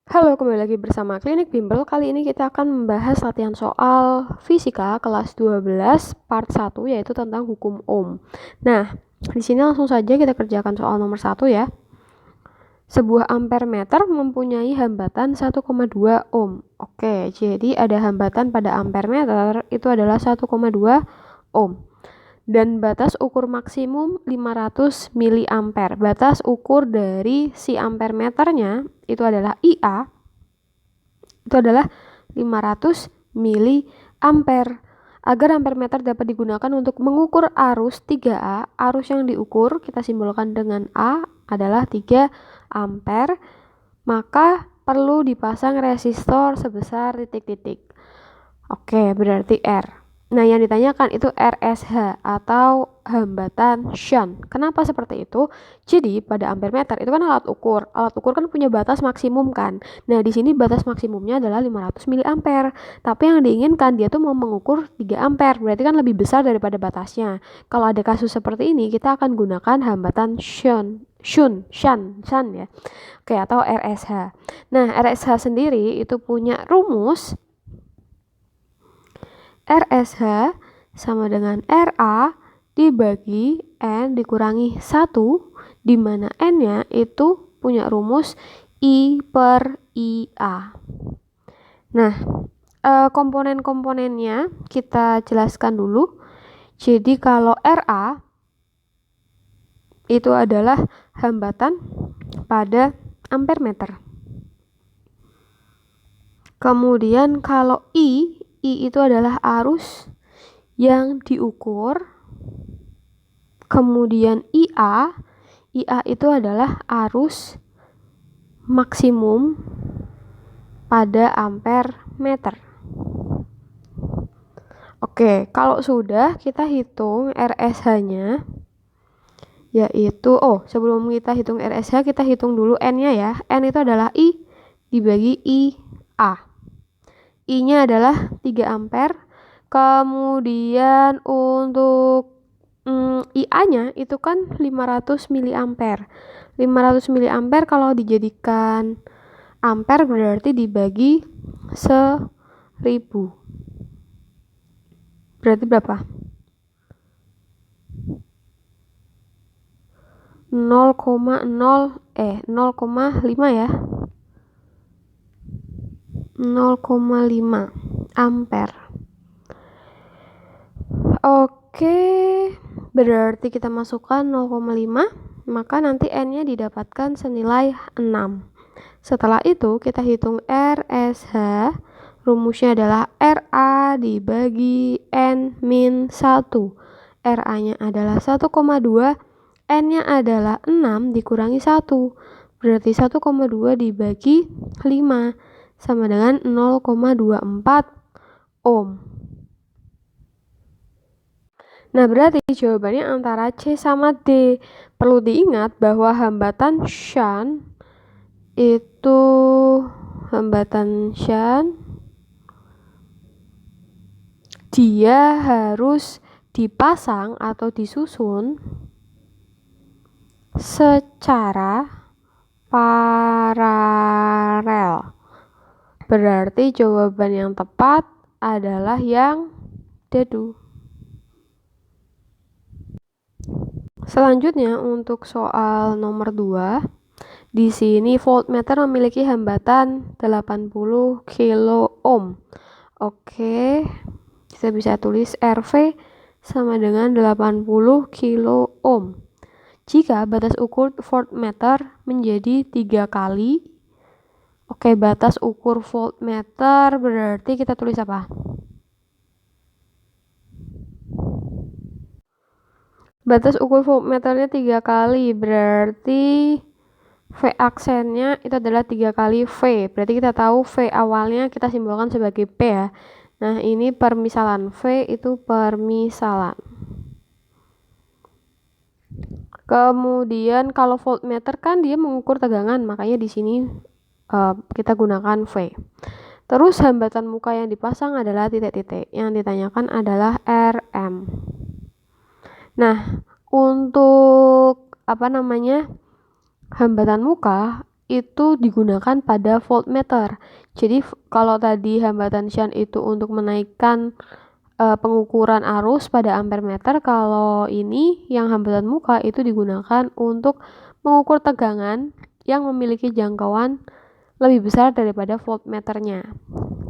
Halo, kembali lagi bersama Klinik Bimbel. Kali ini kita akan membahas latihan soal fisika kelas 12 part 1, yaitu tentang hukum Ohm. Nah, di sini langsung saja kita kerjakan soal nomor 1 ya. Sebuah ampere meter mempunyai hambatan 1,2 ohm. Oke, jadi ada hambatan pada ampere meter itu adalah 1,2 ohm. Dan batas ukur maksimum 500 miliampere. Batas ukur dari si ampere meternya itu adalah IA. Itu adalah 500 miliampere. Agar ampere meter dapat digunakan untuk mengukur arus 3A, arus yang diukur kita simbolkan dengan A adalah 3 ampere, maka perlu dipasang resistor sebesar titik-titik. Oke, berarti R. Nah, yang ditanyakan itu RSH atau hambatan shunt. Kenapa seperti itu? Jadi, pada ampere meter itu kan alat ukur. Alat ukur kan punya batas maksimum kan. Nah, di sini batas maksimumnya adalah 500 miliampere. Tapi yang diinginkan dia tuh mau mengukur 3 ampere. Berarti kan lebih besar daripada batasnya. Kalau ada kasus seperti ini, kita akan gunakan hambatan shunt ya. Oke, atau RSH. Nah, RSH sendiri itu punya rumus RSH sama dengan RA dibagi N dikurangi 1, di mana N-nya itu punya rumus I per IA. Nah, komponen-komponennya kita jelaskan dulu. Jadi kalau RA itu adalah hambatan pada ampere meter. Kemudian kalau I itu adalah arus yang diukur. Kemudian IA itu adalah arus maksimum pada ampere meter. Oke, kalau sudah kita hitung RSH-nya, yaitu, sebelum kita hitung RSH, kita hitung dulu N-nya ya. N itu adalah I dibagi IA. I-nya adalah 3 ampere. Kemudian untuk IA-nya itu kan 500 miliampere. 500 miliampere kalau dijadikan ampere berarti dibagi 1000. Berarti berapa? 0,5 ya. 0,5 ampere. Oke, berarti kita masukkan 0,5, maka nanti N-nya didapatkan senilai 6. Setelah itu kita hitung RSH, rumusnya adalah RA dibagi N-1. RA-nya adalah 1,2, N-nya adalah 6 dikurangi 1, berarti 1,2 dibagi 5 sama dengan 0,24 ohm. Nah, berarti jawabannya antara C sama D. Perlu diingat bahwa hambatan shunt dia harus dipasang atau disusun secara paralel. Berarti jawaban yang tepat adalah yang D2. Selanjutnya untuk soal nomor 2. Di sini voltmeter memiliki hambatan 80 kilo ohm. Oke, kita bisa tulis RV sama dengan 80 kilo ohm. Jika batas ukur voltmeter menjadi 3 kali, batas ukur voltmeter berarti kita tulis apa? Batas ukur voltmeternya 3 kali, berarti V aksennya itu adalah 3 kali V. Berarti kita tahu V awalnya kita simbolkan sebagai P ya. Nah, ini permisalan. V itu permisalan. Kemudian kalau voltmeter kan dia mengukur tegangan, makanya di sini kita gunakan V. Terus hambatan muka yang dipasang adalah titik-titik. Yang ditanyakan adalah RM. Nah, untuk hambatan muka itu digunakan pada voltmeter. Jadi kalau tadi hambatan shunt itu untuk menaikkan pengukuran arus pada ampere meter, kalau ini yang hambatan muka itu digunakan untuk mengukur tegangan yang memiliki jangkauan lebih besar daripada voltmeternya.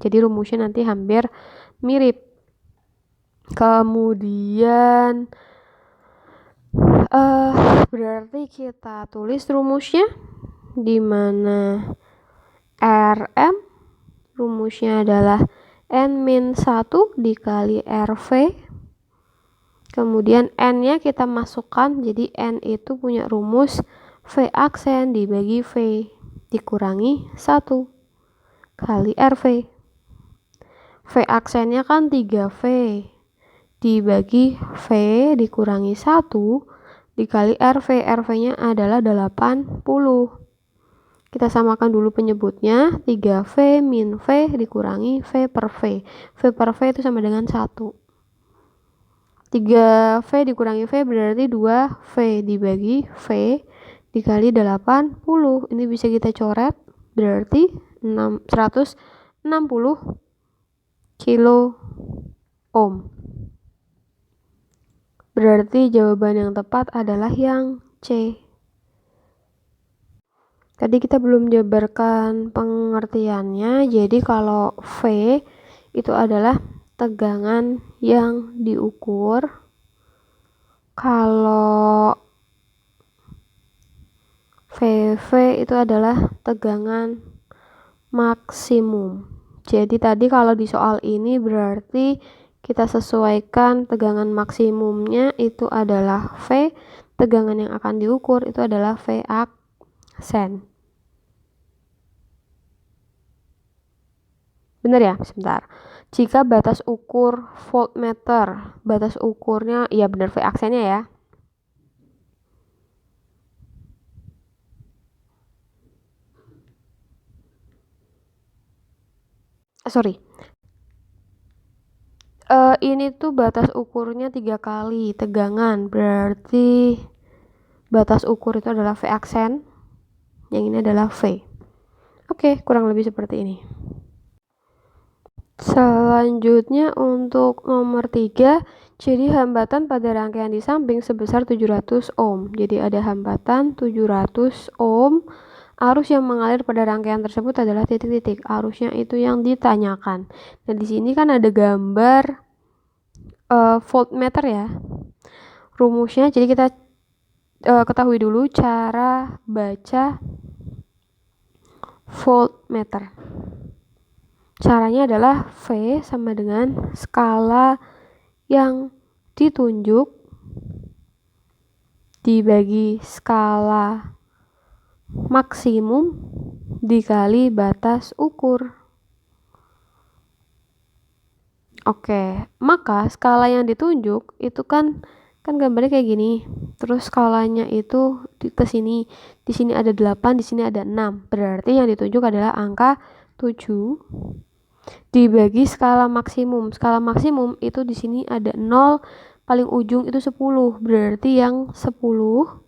Jadi rumusnya nanti hampir mirip. Kemudian berarti kita tulis rumusnya, di mana Rm rumusnya adalah N-1 dikali RV. Kemudian N-nya kita masukkan, jadi N itu punya rumus V aksen dibagi V dikurangi 1 kali RV. V aksennya kan 3V dibagi V dikurangi 1 dikali RV. RV-nya adalah 80. Kita samakan dulu penyebutnya, 3V min V dikurangi V per V. V per V itu sama dengan 1. 3V dikurangi V berarti 2V dibagi V dikali 80. Ini bisa kita coret, berarti 160 kilo ohm. Berarti jawaban yang tepat adalah yang C. Tadi kita belum jabarkan pengertiannya, jadi kalau V itu adalah tegangan yang diukur. Kalau VV itu adalah tegangan maksimum. Jadi tadi kalau di soal ini berarti kita sesuaikan tegangan maksimumnya itu adalah V, tegangan yang akan diukur itu adalah V aksen. Benar ya? Sebentar. Jika batas ukur voltmeter, batas ukurnya, ya benar V aksennya ya. Ini tuh batas ukurnya 3 kali tegangan, berarti batas ukur itu adalah V aksen, yang ini adalah V. Oke, kurang lebih seperti ini. Selanjutnya untuk nomor 3, jadi hambatan pada rangkaian di samping sebesar 700 ohm. Jadi ada hambatan 700 ohm. Arus yang mengalir pada rangkaian tersebut adalah titik-titik. Arusnya itu yang ditanyakan. Nah, di sini kan ada gambar voltmeter ya. Rumusnya, jadi kita ketahui dulu cara baca voltmeter. Caranya adalah V sama dengan skala yang ditunjuk dibagi skala maksimum dikali batas ukur. Oke, maka skala yang ditunjuk itu kan gambarnya kayak gini. Terus skalanya itu ke sini. Di sini ada 8, di sini ada 6. Berarti yang ditunjuk adalah angka 7 dibagi skala maksimum. Skala maksimum itu di sini ada 0, paling ujung itu 10. Berarti yang 10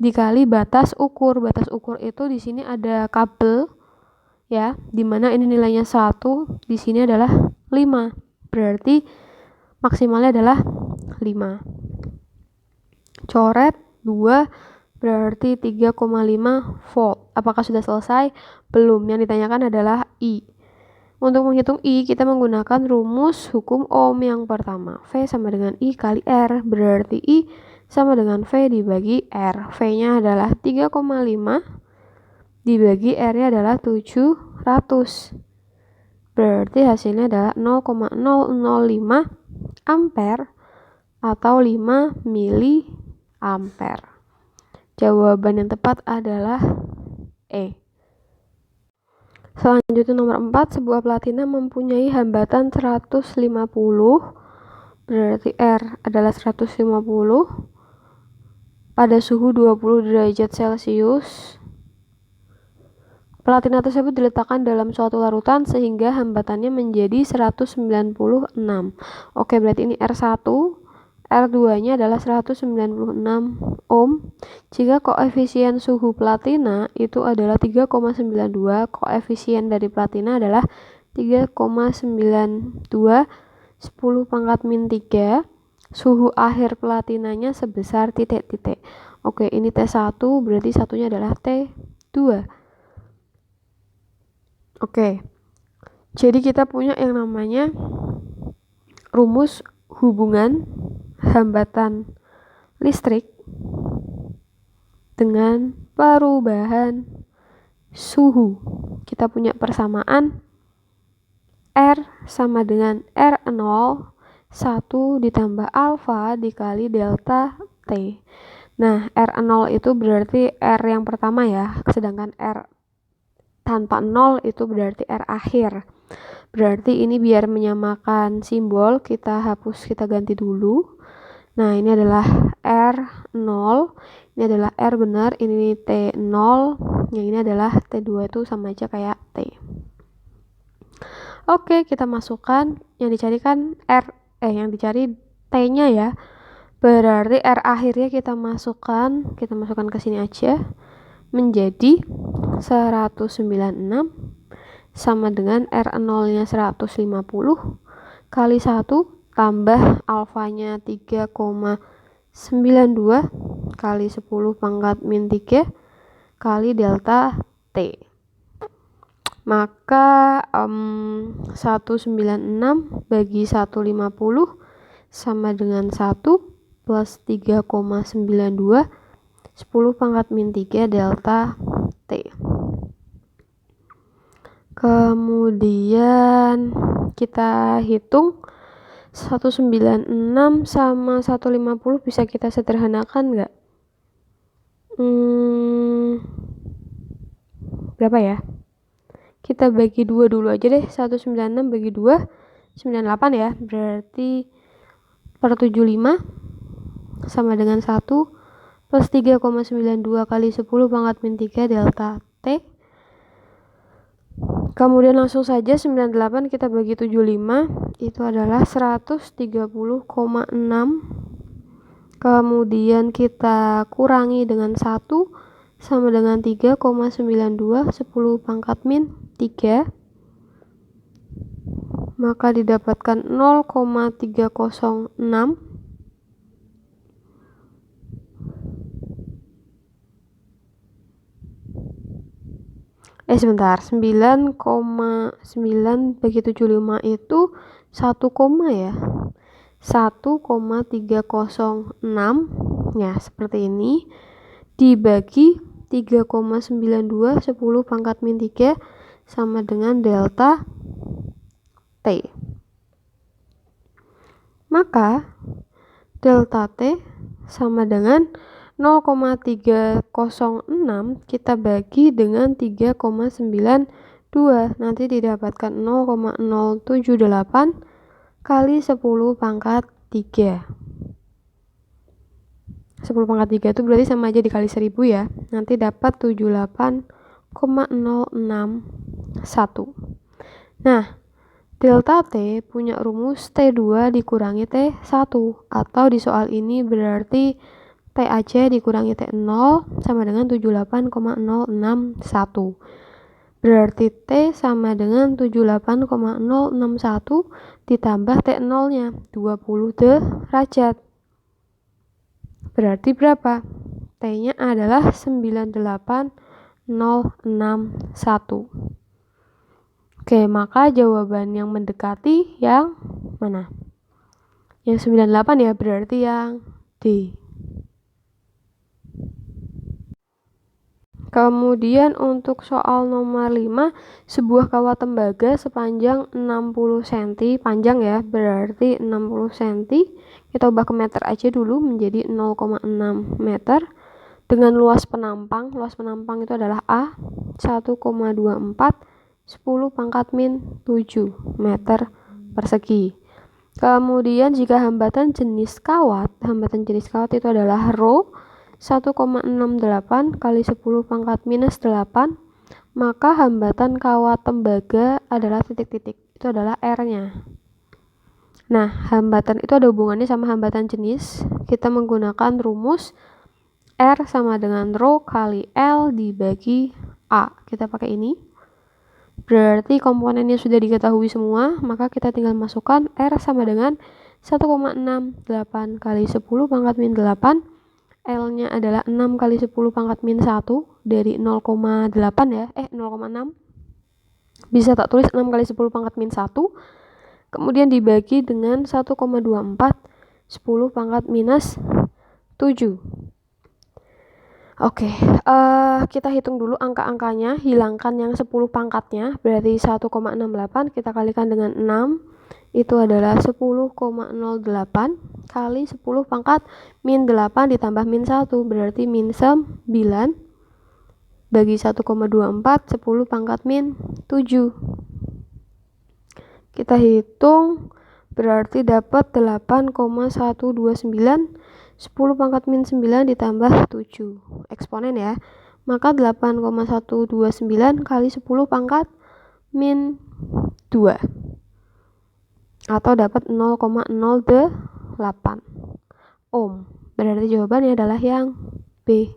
dikali batas ukur. Batas ukur itu di sini ada kabel ya, dimana ini nilainya 1, di sini adalah 5. Berarti maksimalnya adalah 5. Coret 2 berarti 3,5 volt. Apakah sudah selesai? Belum. Yang ditanyakan adalah I. Untuk menghitung I, kita menggunakan rumus hukum Ohm yang pertama. V sama dengan I kali R, berarti I sama dengan V dibagi R. V-nya adalah 3,5, dibagi R-nya adalah 700. Berarti hasilnya adalah 0,005 ampere atau 5 mili ampere. Jawaban yang tepat adalah E. Selanjutnya nomor 4, sebuah platina mempunyai hambatan 150, berarti R adalah 150 pada suhu 20 derajat Celcius. Platina tersebut diletakkan dalam suatu larutan sehingga hambatannya menjadi 196. Oke, berarti ini R1, R2-nya adalah 196 ohm. Jika koefisien suhu platina itu adalah 3,92, koefisien dari platina adalah 3,92, 10 pangkat min 3, suhu akhir platinanya sebesar titik-titik. Oke, ini T1, berarti satunya adalah T2. Oke, jadi kita punya yang namanya rumus hubungan hambatan listrik dengan perubahan suhu. Kita punya persamaan R sama dengan R0 1 ditambah alfa dikali delta T. Nah, R0 itu berarti R yang pertama ya, sedangkan R tanpa 0 itu berarti R akhir. Berarti ini biar menyamakan simbol, kita hapus, kita ganti dulu. Nah, ini adalah R0, ini adalah R benar, ini T0, yang ini adalah T2, itu sama aja kayak T. Oke, kita masukkan, yang dicari kan yang dicari T-nya ya. Berarti R akhirnya kita masukkan ke sini aja, menjadi 196 sama dengan R0-nya 150 kali 1 tambah alfanya 3,92 kali 10 pangkat min 3 kali delta T. Maka 196 bagi 150 sama dengan 1 plus 3,92 10 pangkat min 3 delta T. Kemudian kita hitung 196 sama 150 bisa kita sederhanakan nggak? Berapa ya? Kita bagi 2 dulu aja deh. 196 bagi 2 98 ya. Berarti per 75 sama dengan 1 plus 3,92 kali 10 pangkat min 3 delta T. Kemudian langsung saja 98 kita bagi 75 itu adalah 130,6. Kemudian kita kurangi dengan 1 sama dengan 3,92 10 pangkat min 3. Maka didapatkan 0,306. Sebentar, 9,9 bagi 75 itu 1, ya. 1,306 ya, seperti ini. Dibagi 3,92 10 pangkat min 3 sama dengan delta T. Maka delta T sama dengan 0,306 kita bagi dengan 3,92, nanti didapatkan 0,078 kali 10 pangkat 3. 10 pangkat 3 itu berarti sama aja dikali 1000 ya, nanti dapat 78,061. Nah, delta T punya rumus T2 dikurangi T1, atau di soal ini berarti T aja dikurangi T0 sama dengan 78,061. Berarti T sama dengan 78,061 ditambah T0-nya 20 derajat. Berarti berapa? T-nya adalah 98,061. Oke, maka jawaban yang mendekati yang mana? Yang 98 ya, berarti yang D. Kemudian untuk soal nomor 5, sebuah kawat tembaga sepanjang 60 cm, panjang ya, berarti 60 cm. Kita ubah ke meter aja dulu menjadi 0,6 meter. Dengan luas penampang itu adalah A, 1,24, 10 pangkat min 7 meter persegi. Kemudian jika hambatan jenis kawat itu adalah rho 1,68 kali 10 pangkat minus 8, maka hambatan kawat tembaga adalah titik-titik, itu adalah R-nya. Nah, hambatan itu ada hubungannya sama hambatan jenis. Kita menggunakan rumus R sama dengan rho kali L dibagi A. Kita pakai ini. Berarti komponennya sudah diketahui semua, maka kita tinggal masukkan R sama dengan 1,68 kali 10 pangkat min 8. L-nya adalah 6 kali 10 pangkat min 1 dari 0,8 ya, 0,6. Bisa tak tulis 6 kali 10 pangkat min 1. Kemudian dibagi dengan 1,24 10 pangkat minus 7. Oke, kita hitung dulu angka-angkanya, hilangkan yang 10 pangkatnya, berarti 1,68 kita kalikan dengan 6, itu adalah 10,08 kali 10 pangkat min 8 ditambah min 1, berarti min 9, bagi 1,24, 10 pangkat min 7. Kita hitung, berarti dapat 8,129, 10 pangkat min 9 ditambah 7 eksponen ya, maka 8,129 kali 10 pangkat min 2 atau dapat 0,08 ohm. Berarti jawabannya adalah yang B.